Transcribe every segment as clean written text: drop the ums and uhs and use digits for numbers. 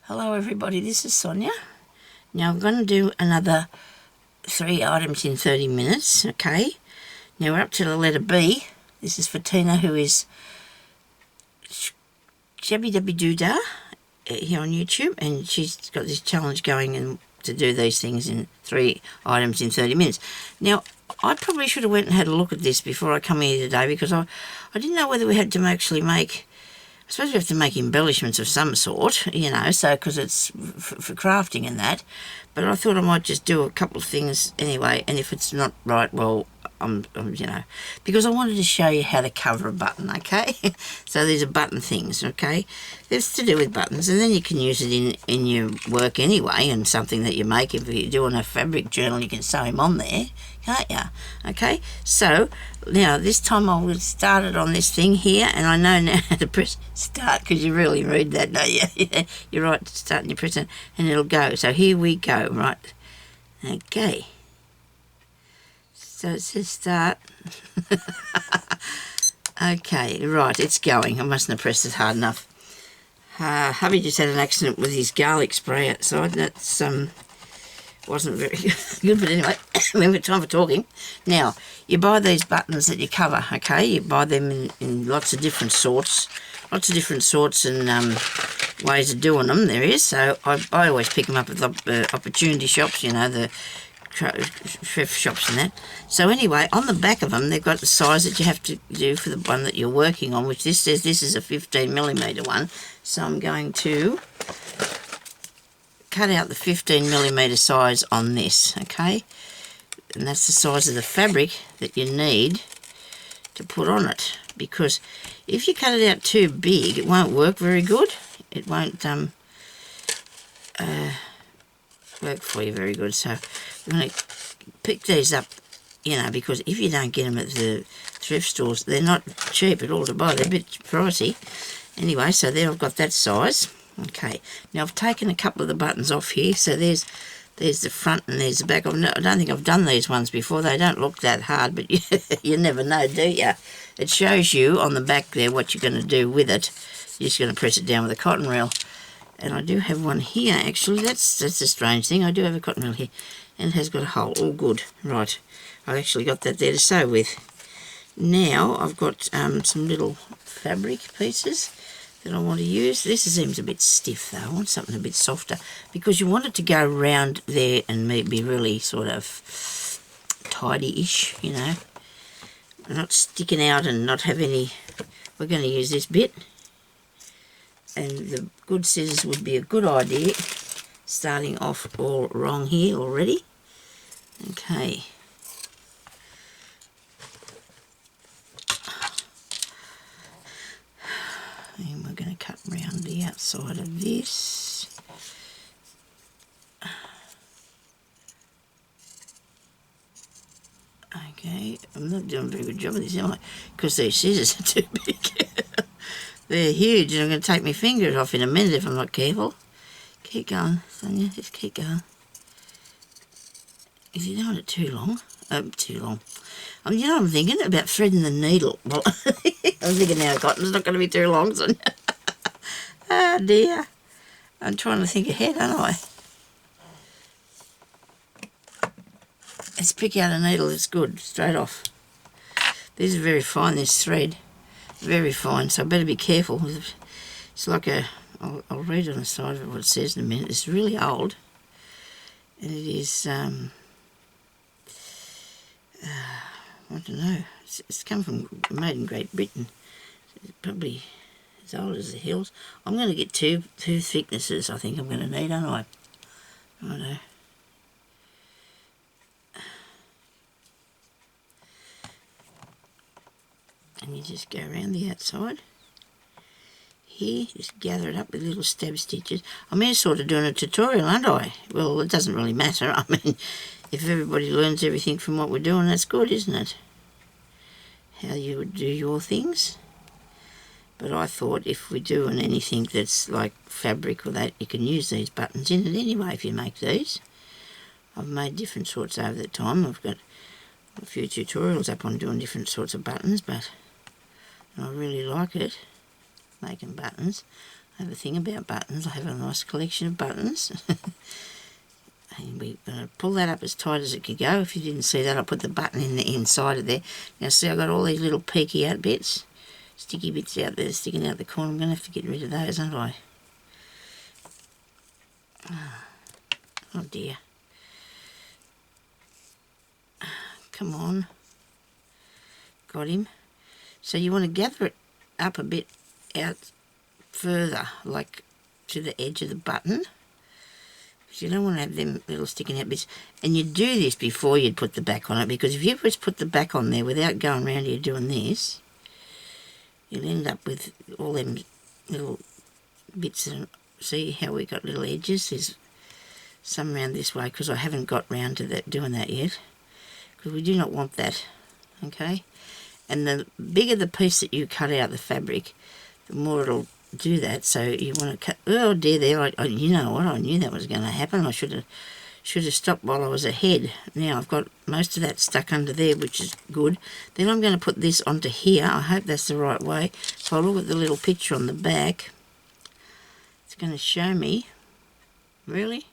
Hello everybody, this is Sonia. Now I'm going to do another 3 items in 30 minutes, okay? Now we're up to the letter B. This is for Tina, who is Shabby Dabby Doodah here on YouTube, and she's got this challenge going and to do these things in 3 items in 30 minutes. Now, I probably should have went and had a look at this before I come here today, because I didn't know whether we had to actually make, I suppose we have to make embellishments of some sort, you know, so because it's for crafting and that. But I thought I might just do a couple of things anyway, and if it's not right, well, I'm you know, because I wanted to show you how to cover a button, okay? So these are button things, okay? It's to do with buttons, and then you can use it in your work anyway, and something that you make. If you're doing a fabric journal, you can sew them on there, can't you? Okay, so now this time I will start it on this thing here, and I know now how to press start, because you really read that, don't you? Yeah, you're right, to start and you press it, and it'll go. So here we go, right? Okay. So it says start. Okay, right, it's going. I mustn't have pressed it hard enough. Hubby just had an accident with his garlic spray outside. That's wasn't very good, but anyway, we've got time for talking. Now, you buy these buttons that you cover, okay? You buy them in lots of different sorts. Lots of different sorts and ways of doing them there is. So I always pick them up at the opportunity shops, you know, the thrift shops and that. So anyway, on the back of them, they've got the size that you have to do for the one that you're working on, which this says this is a 15mm one. So I'm going to cut out the 15mm size on this, okay? And that's the size of the fabric that you need to put on it, because if you cut it out too big, it won't work very good. It won't work for you very good. So I'm going to pick these up, you know, because if you don't get them at the thrift stores, they're not cheap at all to buy. They're a bit pricey. Anyway, so there I've got that size. Okay, now I've taken a couple of the buttons off here. So there's the front and there's the back. I don't think I've done these ones before. They don't look that hard, but you never know, do you? It shows you on the back there what you're going to do with it. You're just going to press it down with a cotton reel. And I do have one here, actually. That's a strange thing. I do have a cotton reel here. And it has got a hole. All good. Right. I've actually got that there to sew with. Now, I've got some little fabric pieces that I want to use. This seems a bit stiff, though. I want something a bit softer, because you want it to go round there and be really sort of tidy-ish, you know. Not sticking out and not have any... We're going to use this bit. And the good scissors would be a good idea, starting off all wrong here already. Okay. And we're going to cut round the outside of this. Okay, I'm not doing a very good job of this, am I? Because these scissors are too big. They're huge, and I'm going to take my fingers off in a minute if I'm not careful. Keep going, Sonia, just keep going. If you don't want it too long, you know what I'm thinking? About threading the needle. Well, I'm thinking now cotton's not going to be too long, Sonia. Oh dear. I'm trying to think ahead, aren't I? Let's pick out a needle that's good, straight off. These are very fine, this thread. Very fine, so I better be careful. It's like a... I'll read on the side of it what it says in a minute. It's really old. And it is... I don't know. It's come from... made in Great Britain. It's probably as old as the hills. I'm going to get two thicknesses I think I'm going to need, aren't I? I know. And you just go around the outside here, just gather it up with little stab stitches. I'm here sort of doing a tutorial, aren't I? Well, it doesn't really matter. I mean, if everybody learns everything from what we're doing, that's good, isn't it? How you would do your things. But I thought if we're doing anything that's like fabric or that, you can use these buttons in it anyway if you make these. I've made different sorts over the time. I've got a few tutorials up on doing different sorts of buttons, but I really like it, making buttons. have a thing about buttons. I have a nice collection of buttons. And we're going to pull that up as tight as it could go. If you didn't see that, I put the button in the inside of there. Now see, I've got all these little peeky out bits, sticky bits out there sticking out the corner. I'm going to have to get rid of those, aren't I? Oh dear. Come on. Got him. So you want to gather it up a bit out further, like to the edge of the button. Because you don't want to have them little sticking out bits. And you do this before you'd put the back on it, because if you just put the back on there without going around here doing this, you'll end up with all them little bits. And see how we got little edges? There's some round this way, because I haven't got round to that doing that yet, because we do not want that. Okay, and the bigger the piece that you cut out the fabric, the more it'll do that. So you want to cut. Oh dear, there. You know what? I knew that was going to happen. I should have stopped while I was ahead. Now I've got most of that stuck under there, which is good. Then I'm going to put this onto here. I hope that's the right way. If I look at the little picture on the back, it's going to show me. Really,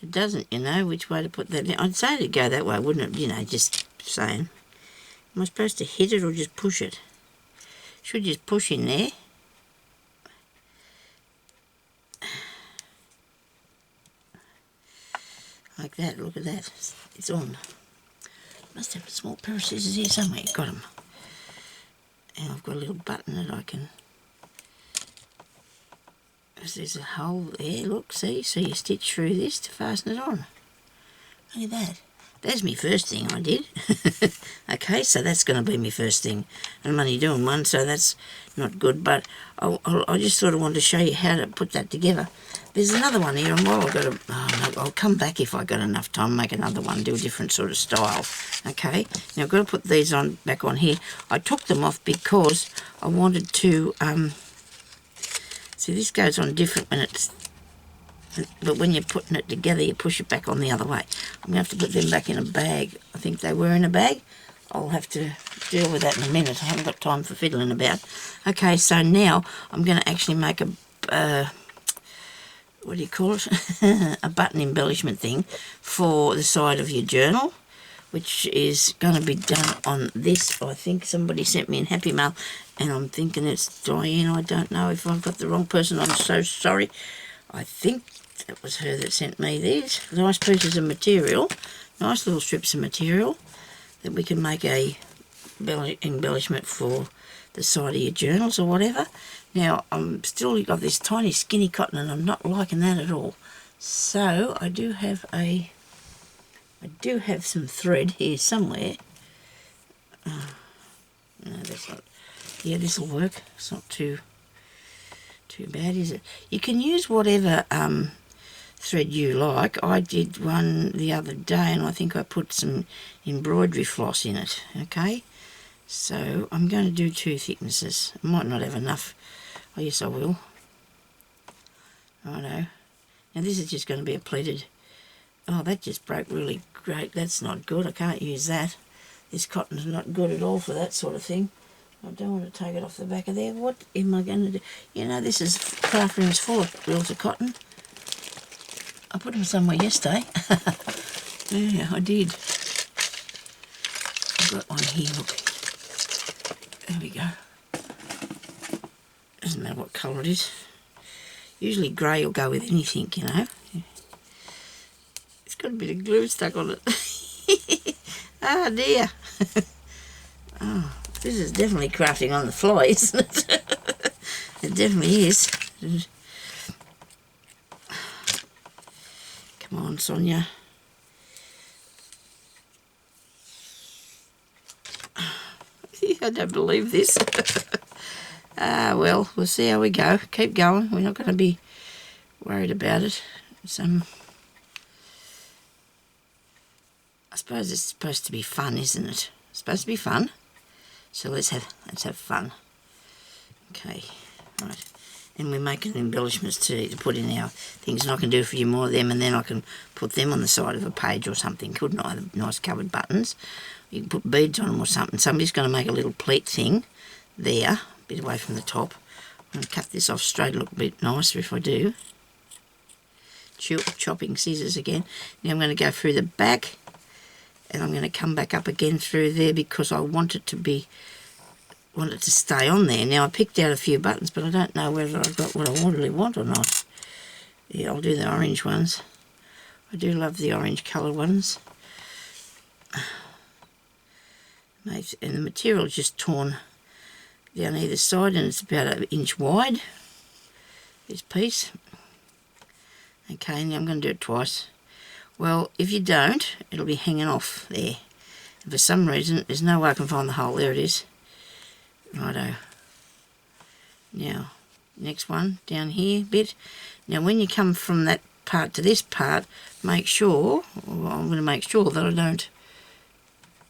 it doesn't. You know which way to put that in. I'd say to go that way, wouldn't it? You know, just saying. Am I supposed to hit it or just push it? Should just push in there. Like that, look at that. It's on. Must have a small pair of scissors here somewhere. Got them. And I've got a little button that I can... There's a hole there, look, see? So you stitch through this to fasten it on. Look at that. There's my first thing I did. Okay, so that's going to be my first thing. And I'm only doing one, so that's not good. But I just sort of wanted to show you how to put that together. There's another one here, and while I've got to... Oh, no, I'll come back if I've got enough time, make another one, do a different sort of style. Okay, now I've got to put these on back on here. I took them off because I wanted to... see, this goes on different when it's... But when you're putting it together, you push it back on the other way. I'm going to have to put them back in a bag. I think they were in a bag. I'll have to deal with that in a minute. I haven't got time for fiddling about. Okay, so now I'm going to actually make a... what do you call it? A button embellishment thing for the side of your journal, which is going to be done on this. I think somebody sent me in Happy Mail, and I'm thinking it's Diane. I don't know if I've got the wrong person. I'm so sorry. I think that was her that sent me these nice pieces of material, nice little strips of material that we can make a embellishment for the side of your journals or whatever. Now I'm still got this tiny skinny cotton, and I'm not liking that at all. So I do have some thread here somewhere. No, that's not. Yeah, this will work. It's not too bad, is it? You can use whatever thread you like. I did one the other day, and I think I put some embroidery floss in it. Okay, so I'm going to do 2 thicknesses. I might not have enough. Oh yes, I will. Righto. Now this is just going to be a pleated. Oh, that just broke really great. That's not good. I can't use that. This cotton's not good at all for that sort of thing. I don't want to take it off the back of there. What am I going to do? You know, this is craft rooms full of reels of cotton. I put them somewhere yesterday. Yeah, I did. I've got one here, look. There we go. Doesn't matter what colour it is. Usually grey will go with anything, you know. It's got a bit of glue stuck on it. Oh dear. Oh, this is definitely crafting on the fly, isn't it? It definitely is. Come on, Sonya. I don't believe this. Well, we'll see how we go. Keep going. We're not going to be worried about it. I suppose it's supposed to be fun, isn't it? It's supposed to be fun. So let's have fun. Okay, right. And we're making embellishments to put in our things, and I can do a few more of them, and then I can put them on the side of a page or something, couldn't I? The nice covered buttons. You can put beads on them or something. So I'm just going to make a little pleat thing there, a bit away from the top. I'll cut this off straight, look a bit nicer if I do. Chopping scissors again. Now I'm going to go through the back, and I'm going to come back up again through there because I want it to stay on there. Now I picked out a few buttons, but I don't know whether I've got what I really want or not. Yeah, I'll do the orange ones. I do love the orange colour ones. And the material's just torn down either side, and it's about 1 inch wide, this piece. Okay, now I'm going to do it twice. Well, if you don't, it'll be hanging off there. And for some reason, there's no way I can find the hole. There it is. Righto. Now, next one, down here a bit. Now, when you come from that part to this part, make sure, well, I'm going to make sure that I don't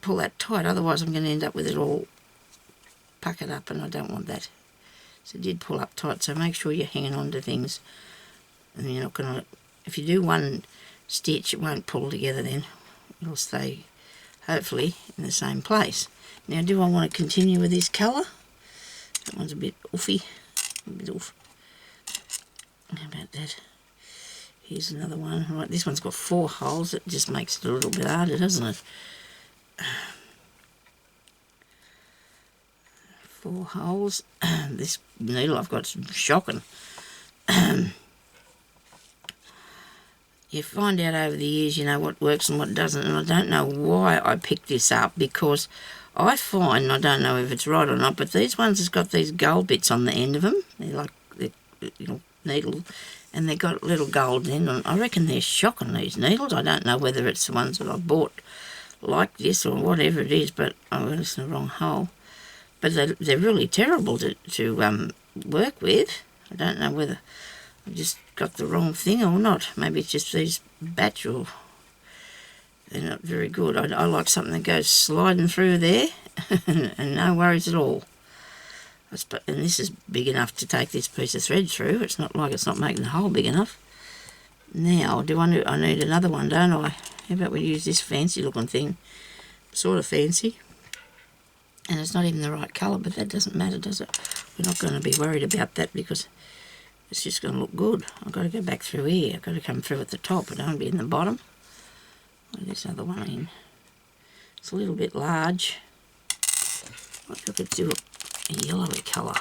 pull that tight, otherwise I'm going to end up with it all puckered up, and I don't want that. So it did pull up tight, so make sure you're hanging on to things, and you're not going to, if you do one stitch, it won't pull together then. It'll stay, hopefully, in the same place. Now, do I want to continue with this colour? That one's a bit oofy. A bit off. How about that? Here's another one. Right, this one's got 4 holes. It just makes it a little bit harder, doesn't it? 4 holes. This needle I've got is shocking. You find out over the years, you know, what works and what doesn't, and I don't know why I picked this up, because I find, and I don't know if it's right or not, but these ones has got these gold bits on the end of them. They're like, you know, needle, and they've got little gold in them. I reckon they're shocking, these needles. I don't know whether it's the ones that I bought like this or whatever it is, but oh, it's in the wrong hole. But they're really terrible to work with. I don't know whether I've just got the wrong thing or not. Maybe it's just these batch, or they're not very good. I like something that goes sliding through there and no worries at all. And this is big enough to take this piece of thread through. It's not like it's not making the hole big enough. Now, I need another one, don't I? How about we use this fancy looking thing? Sort of fancy. And it's not even the right colour, but that doesn't matter, does it? We're not going to be worried about that because it's just going to look good. I've got to go back through here. I've got to come through at the top. I don't want to be in the bottom. Let this other one in. It's a little bit large. I could do a yellowy colour.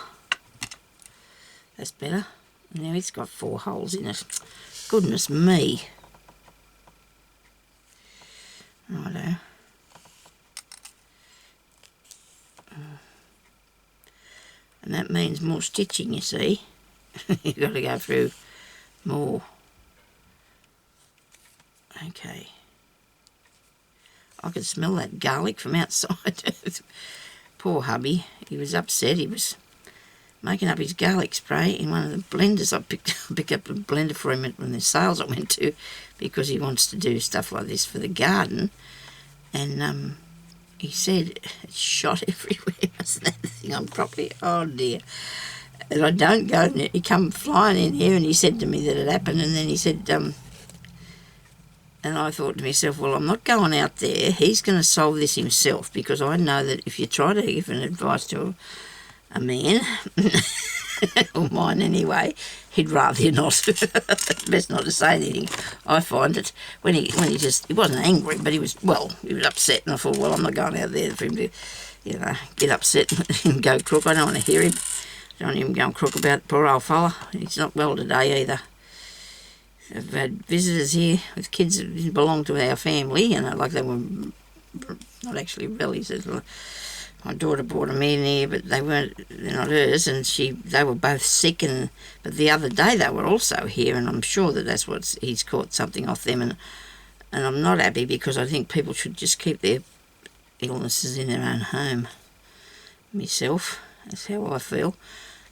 That's better. Now it's got 4 holes in it. Goodness me. Righto. And that means more stitching, you see. You've got to go through more. Okay. I could smell that garlic from outside. Poor hubby. He was upset. He was making up his garlic spray in one of the blenders. I picked up a blender for him when the sales I went to, because he wants to do stuff like this for the garden. And he said it's shot everywhere. I snapped the thing on properly. Oh dear. And I don't go, and he come flying in here and he said to me that it happened, and then he said, and I thought to myself, well, I'm not going out there. He's going to solve this himself, because I know that if you try to give an advice to a man, or mine anyway, he'd rather you not. Best not to say anything. I find it when he wasn't angry, but he was upset, and I thought, well, I'm not going out there for him to, you know, get upset and go crook. I don't want to hear him. I don't want him going crook about poor old fella. He's not well today either. I've had visitors here with kids that belong to our family, and like they were not actually relatives. My daughter brought them in here, but they're not hers, and they were both sick, but the other day they were also here, and I'm sure that's what he's caught something off them, and I'm not happy, because I think people should just keep their illnesses in their own home. Myself, that's how I feel.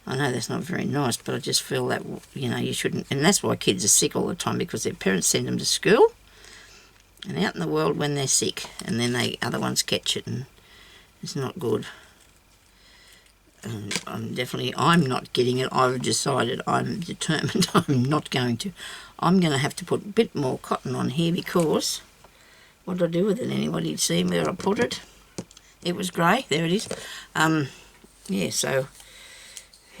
I know that's not very nice, but I just feel that, you know, you shouldn't, and that's why kids are sick all the time, because their parents send them to school, and out in the world when they're sick, and then other ones catch it, and it's not good. And I'm not getting it. I've decided, I'm determined I'm not going to. I'm going to have to put a bit more cotton on here, because what did I do with it? Anybody see where I put it? It was grey. There it is. Yeah, so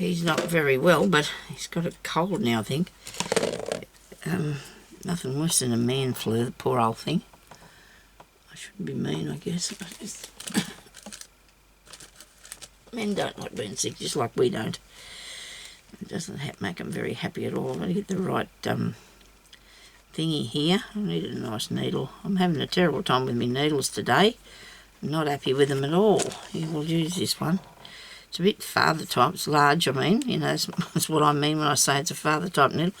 He's not very well, but he's got a cold now, I think. Nothing worse than a man flu, the poor old thing. I shouldn't be mean, I guess. Men don't like being sick, just like we don't. It doesn't make them very happy at all. I'm going to get the right thingy here. I needed a nice needle. I'm having a terrible time with my needles today. I'm not happy with them at all. You will use this one. It's a bit father type. It's large, I mean. You know, that's what I mean when I say it's a father type needle.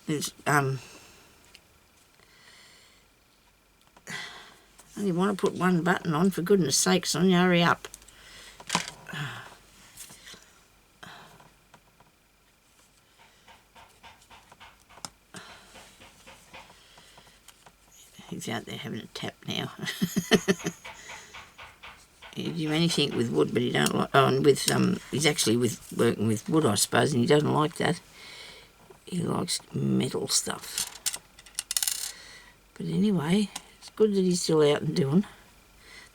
There's, I only want to put one button on, for goodness sake, Sonia, hurry up. He's out there having a tap now. He'll do anything with wood, but he don't like. Oh, and with he's actually working with wood, I suppose, and he doesn't like that. He likes metal stuff. But anyway, it's good that he's still out and doing.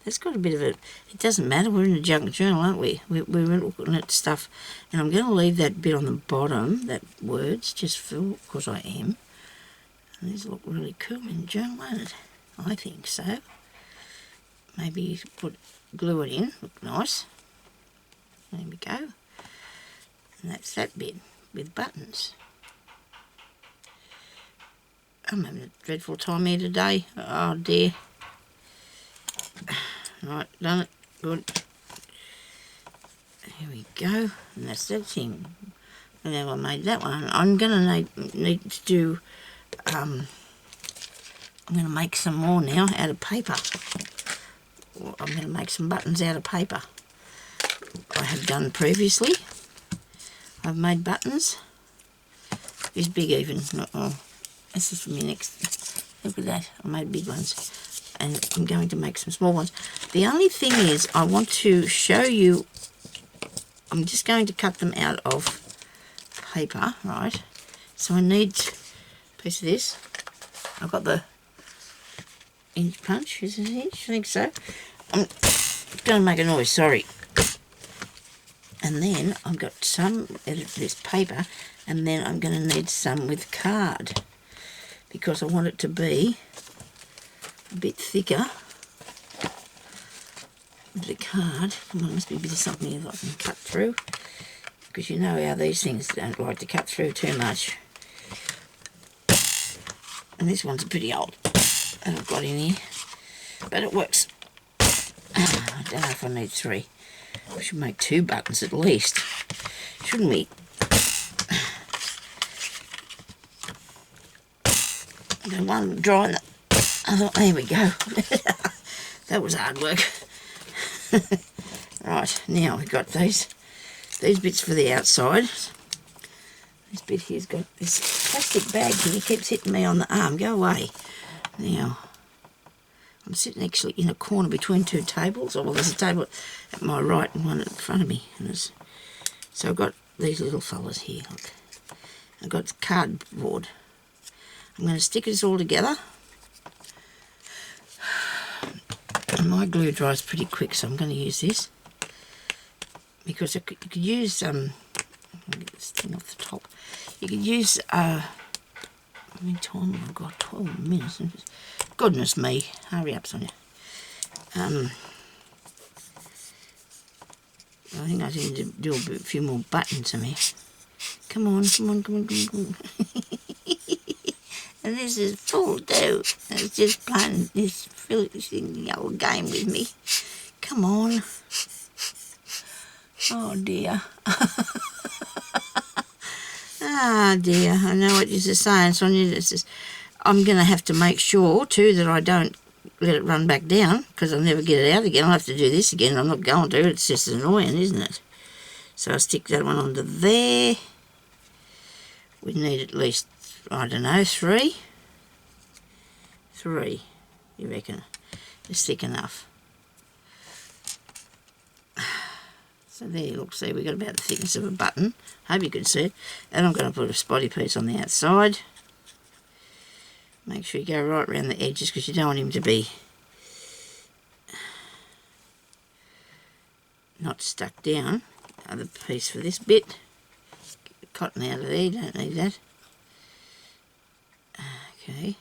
That's got a bit of a. It doesn't matter. We're in a junk journal, aren't we? We're looking at stuff, and I'm going to leave that bit on the bottom, that words, just for because I am. And these look really cool in the journal, won't it? I think so. Maybe glue it in, look nice. There we go. And that's that bit with buttons. I'm having a dreadful time here today. Oh dear. Right, done it. Good. Here we go. And that's that thing. And now I made that one. I'm going to need to do... I'm going to make some more now out of paper. I'm going to make some buttons out of paper. I have done previously. I've made buttons. It's big even. Oh, this is for me next. Look at that. I made big ones. And I'm going to make some small ones. The only thing is I want to show you. I'm just going to cut them out of paper, right? So I need a piece of this. I've got the inch punch. Is it an inch? I think so. I'm going to make a noise, sorry. And then I've got some of this paper, and then I'm going to need some with card, because I want it to be a bit thicker with the card. Come on, there must be a bit of something here that I can cut through, because you know how these things don't like to cut through too much. And this one's pretty old that I've got in here, but it works. I don't know if I need 3. We should make 2 buttons at least, shouldn't we? The one dry and the other. There we go. That was hard work. Right, now we've got these bits for the outside. This bit here's got this plastic bag here. He keeps hitting me on the arm. Go away. Now, I'm sitting actually in a corner between 2 tables. Oh, well, there's a table at my right and one in front of me. So I've got these little fellas here. Look, I've got cardboard. I'm going to stick this all together. And my glue dries pretty quick, so I'm going to use this. Because you could use, I'll get this thing off the top. You could use, how many time have I got? 12 minutes. Goodness me. Hurry up, Sonia. I think I need to do a few more buttons in here. Come on, come on, come on, come on, come on. And this is full too. It's just playing this filthy old game with me. Come on. Oh dear. Ah dear. I know what you're saying, Sonia. This is, I'm going to have to make sure too that I don't let it run back down, because I'll never get it out again. I'll have to do this again. I'm not going to. It's just annoying, isn't it? So I'll stick that one onto there. We need at least, I don't know, 3. 3, you reckon? It's thick enough. So there, look, see, we've got about the thickness of a button. Hope you can see it. And I'm going to put a spotty piece on the outside. Make sure you go right around the edges, because you don't want him to be not stuck down. Other piece for this bit. cotton out of there, don't need that. Okay.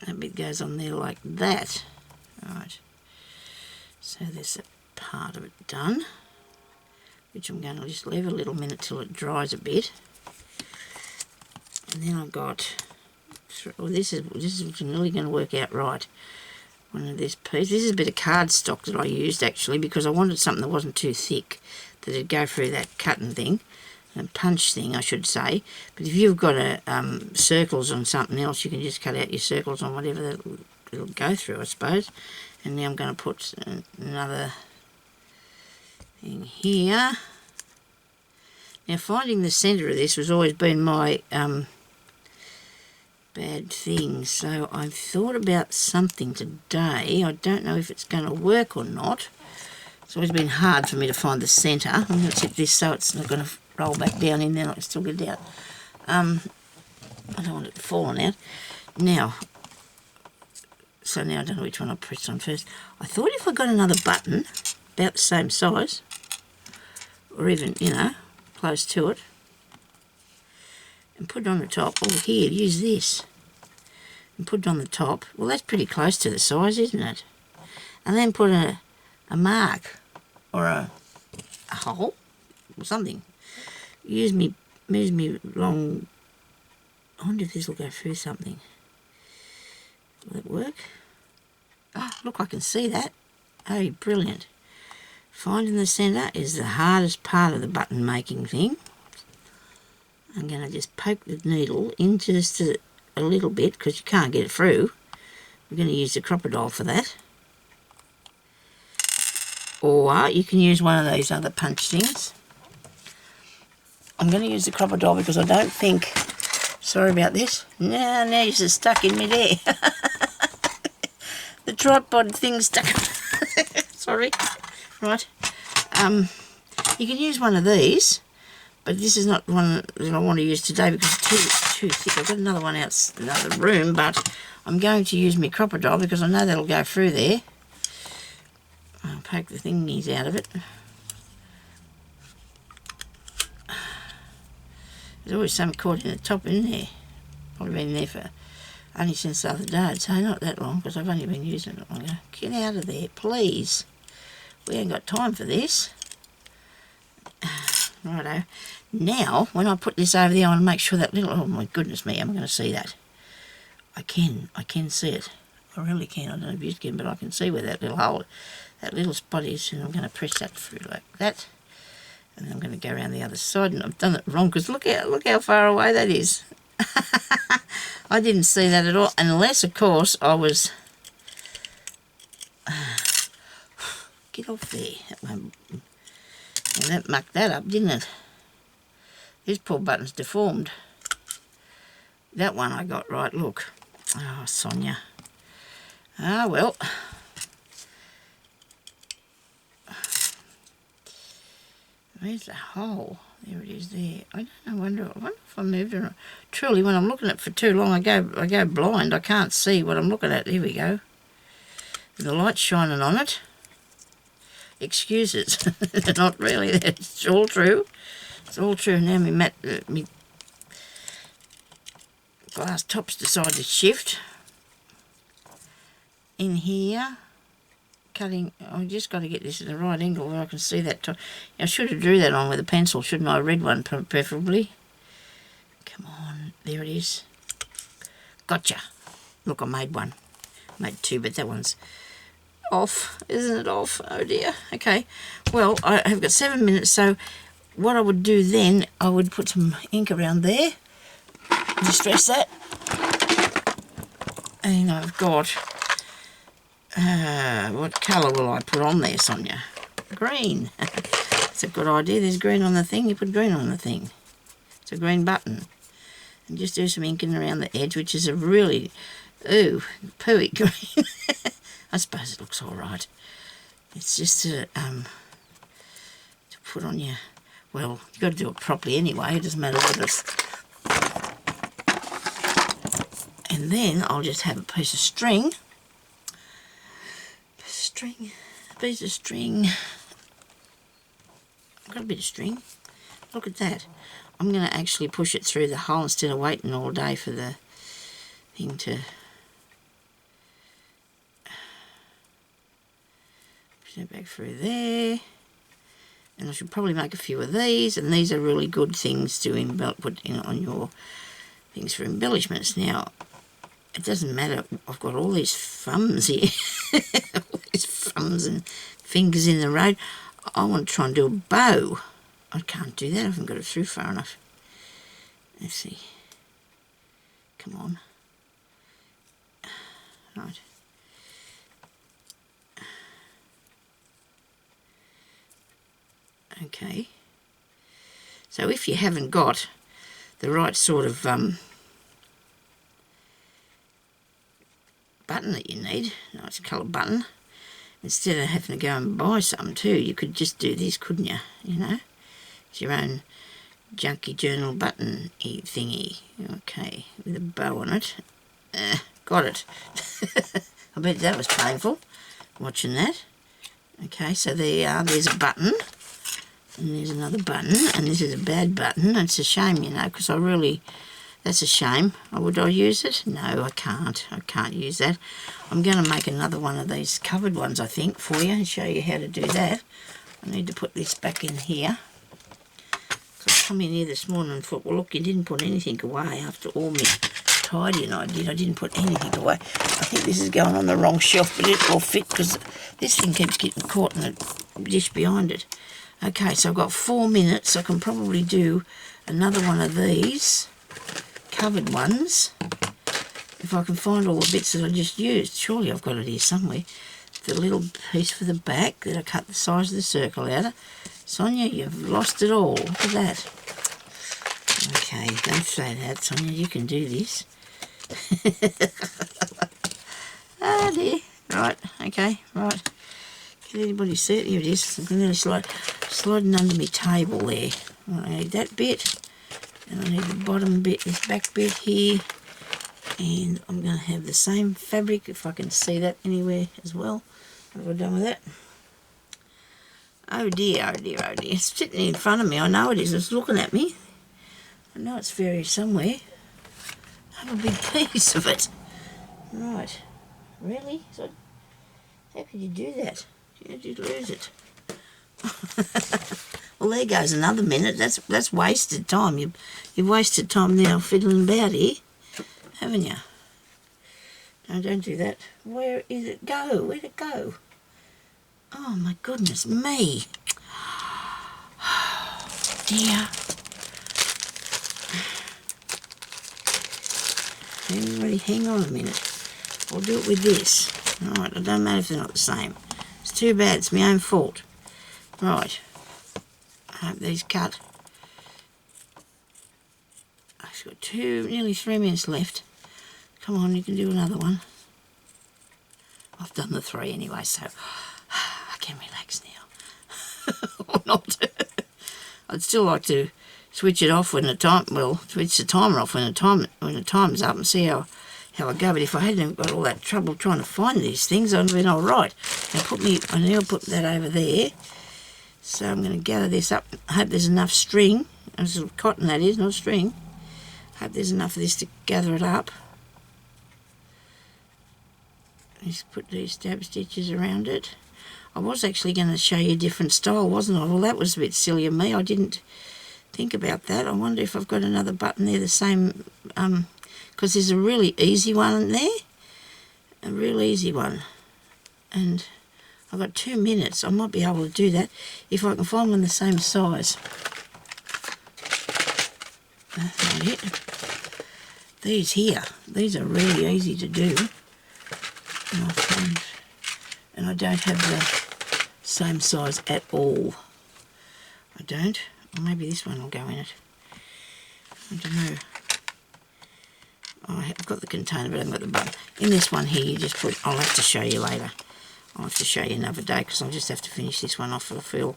That bit goes on there like that. Right. So there's a part of it done, which I'm going to just leave a little minute till it dries a bit. And then I've got, well, this is really going to work out right. One of this piece. This is a bit of cardstock that I used actually because I wanted something that wasn't too thick, that it'd go through that cutting thing, a punch thing I should say. But if you've got a circles on something else, you can just cut out your circles on whatever that it'll go through, I suppose. And now I'm going to put another thing here. Now finding the centre of this has always been my bad thing, so I've thought about something today. I don't know if it's going to work or not. It's always been hard for me to find the centre. I'm going to tip this so it's not going to roll back down in there. I can still get it out. I don't want it falling out. Now, so now I don't know which one I'll press on first. I thought if I got another button about the same size, or even, you know, close to it, and put it on the top. Oh, here, use this. And put it on the top. Well, that's pretty close to the size, isn't it? And then put a mark or a hole or something. Use me long. I wonder if this will go through something. Will it work? Oh, look, I can see that. Oh, brilliant. Finding the centre is the hardest part of the button making thing. I'm going to just poke the needle in just a little bit because you can't get it through. We're going to use the crocodile for that. Or you can use one of these other punch things. I'm going to use the crocodile because I don't think... Sorry about this. Now you're just stuck in midair. The tripod thing's stuck. Sorry. Right. You can use one of these. But this is not one that I want to use today because it's too thick. I've got another one out in another room, but I'm going to use my crocodile because I know that'll go through there. I'll poke the thingies out of it. There's always some caught in the top, isn't there? Probably been there for only since the other day. So not that long because I've only been using it longer. Get out of there, please. We ain't got time for this. Righto. Now, when I put this over there, I want to make sure that little... Oh, my goodness me, I'm going to see that. I can see it. I really can. I don't know if you can, but I can see where that little hole, that little spot is, and I'm going to press that through like that. And then I'm going to go around the other side, and I've done it wrong, because look how far away that is. I didn't see that at all, unless, of course, I was... Get off there. Well, that mucked that up, didn't it? This poor button's deformed. That one I got right, look. Oh, Sonya. Ah, well. Where's the hole? There it is there. I wonder if I moved it. Truly, when I'm looking at it for too long, I go blind. I can't see what I'm looking at. Here we go. The light's shining on it. Excuses. Not really. It's all true. It's all true. Now me glass top's decided to shift. In here, cutting. I've just got to get this at the right angle where I can see that top. I should have drew that on with a pencil, shouldn't I? A red one, preferably. Come on, there it is. Gotcha. Look, I made one. Made two, but that one's off. Isn't it off? Oh dear. Okay. Well, I have got 7 minutes, so what I would do then, I would put some ink around there. Distress that. And I've got... what colour will I put on there, Sonya? Green. That's a good idea. There's green on the thing. You put green on the thing. It's a green button. And just do some inking around the edge, which is a really... Ooh, pooey green. I suppose it looks all right. It's just to put on your... Well, you've got to do it properly anyway. It doesn't matter what it's... And then I'll just have a piece of string. A piece of string. I've got a bit of string. Look at that. I'm going to actually push it through the hole instead of waiting all day for the thing to push it back through there. And I should probably make a few of these, and these are really good things to put in on your things for embellishments. Now, it doesn't matter, I've got all these thumbs here, all these thumbs and fingers in the road. I want to try and do a bow. I can't do that, I haven't got it through far enough. Let's see. Come on. Right. Okay. So if you haven't got the right sort of button that you need, nice coloured button, instead of having to go and buy some too, you could just do this, couldn't you? You know, it's your own junky journal button thingy. Okay, with a bow on it. Got it. I bet that was painful watching that. Okay, so there you are, there's a button, and there's another button, and this is a bad button. It's a shame, you know, because that's a shame. Would I use it? No, I can't use that. I'm going to make another one of these covered ones, I think, for you and show you how to do that. I need to put this back in here. So I come in here this morning and thought, well, look, you didn't put anything away after all my tidying I didn't put anything away. I think this is going on the wrong shelf, but it will fit because this thing keeps getting caught in the dish behind it. Okay, so I've got 4 minutes. I can probably do another one of these covered ones if I can find all the bits that I just used. Surely I've got it here somewhere. The little piece for the back that I cut the size of the circle out of. Sonya, you've lost it all. Look at that. Okay, don't say that, Sonya. You can do this. Ah, dear. Right, okay, right. Can anybody see it? Here it is. I'm going to sliding under my table there. I need that bit. And I need the bottom bit, this back bit here. And I'm going to have the same fabric, if I can see that anywhere as well. What have I done with that? Oh dear, oh dear, oh dear. It's sitting in front of me. I know it is. It's looking at me. I know it's buried somewhere. I have a big piece of it. Right. Really? So, how could you do that? How did you lose it? Well, there goes another minute. That's wasted time. You've wasted time now fiddling about here, haven't you? No, don't do that. Where did it go? Where'd it go? Oh, my goodness me. Oh, dear. Everybody, hang on a minute. I'll do it with this. Alright, it don't matter if they're not the same. It's too bad. It's my own fault. Right. I hope these cut. I've got nearly 3 minutes left. Come on, you can do another one. I've done the 3 anyway, so I can relax now. Or not. I'd still like to switch it off when the time, switch the timer off when the time's up and see how I go. But if I hadn't got all that trouble trying to find these things, I'd have been all right. I now put that over there. So I'm going to gather this up. I hope there's enough string. Sort of cotton, that is, not string. I hope there's enough of this to gather it up. Just put these stab stitches around it. I was actually going to show you a different style, wasn't I? Well, that was a bit silly of me. I didn't think about that. I wonder if I've got another button there the same, because there's a really easy one there. A real easy one. And I've got 2 minutes. I might be able to do that if I can find one the same size. That's not it. These here, these are really easy to do. And I don't have the same size at all. I don't. Or maybe this one will go in it. I don't know. Oh, I've got the container, but I haven't got the button. In this one here, you just put, I'll have to show you later. I'll have to show you another day because I'll just have to finish this one off. I feel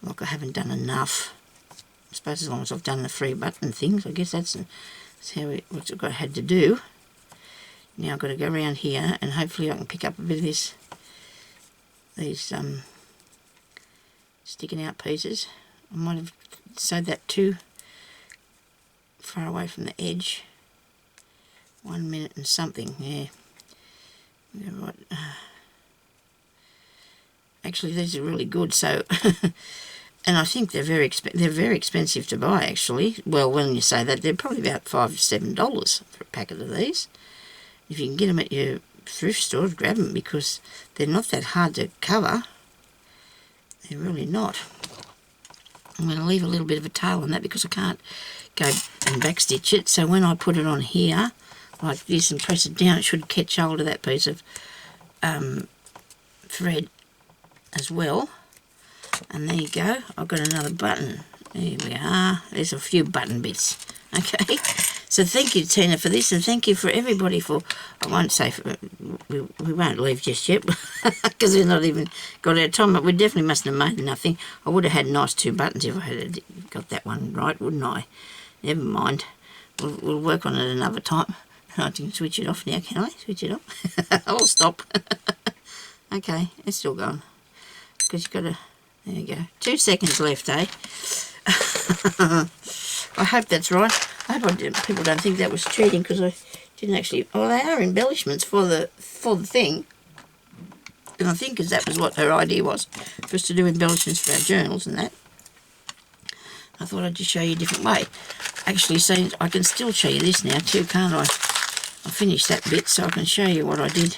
like I haven't done enough. I suppose as long as I've done the 3 button things, I guess that's how what I've had to do. Now I've got to go around here and hopefully I can pick up a bit of these sticking out pieces. I might have sewed that too far away from the edge. 1 minute and something, yeah. Yeah, right. Actually, these are really good, so... and I think they're very expensive to buy, actually. Well, when you say that, they're probably about $5-7 for a packet of these. If you can get them at your thrift store, grab them, because they're not that hard to cover. They're really not. I'm going to leave a little bit of a tail on that because I can't go and backstitch it. So when I put it on here, like this, and press it down, it should catch hold of that piece of thread as well. And there you go. I've got another button. There we are. There's a few button bits. Okay. So thank you, Tina, for this, and thank you for everybody for, I won't say, we won't leave just yet, because we've not even got our time, but we definitely mustn't have made nothing. I would have had nice 2 buttons if I had got that one right, wouldn't I? Never mind. We'll work on it another time. I can switch it off now, can I? Switch it off? I'll stop. Okay, it's still going. Because you've got to, there you go. 2 seconds left, eh? I hope that's right. I hope people don't think that was cheating, because I didn't actually... Well, they are embellishments for the thing. And I think because that was what her idea was to do embellishments for our journals and that. I thought I'd just show you a different way. Actually, so I can still show you this now too, can't I? I finished that bit, so I can show you what I did.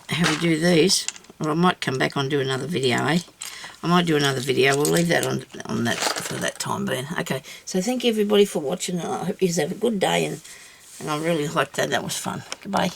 How we do these. Or I might come back and do another video, eh? I might do another video. We'll leave that on that for that time being. Okay, so thank you everybody for watching. I hope you have a good day, and I really liked that. That was fun. Goodbye.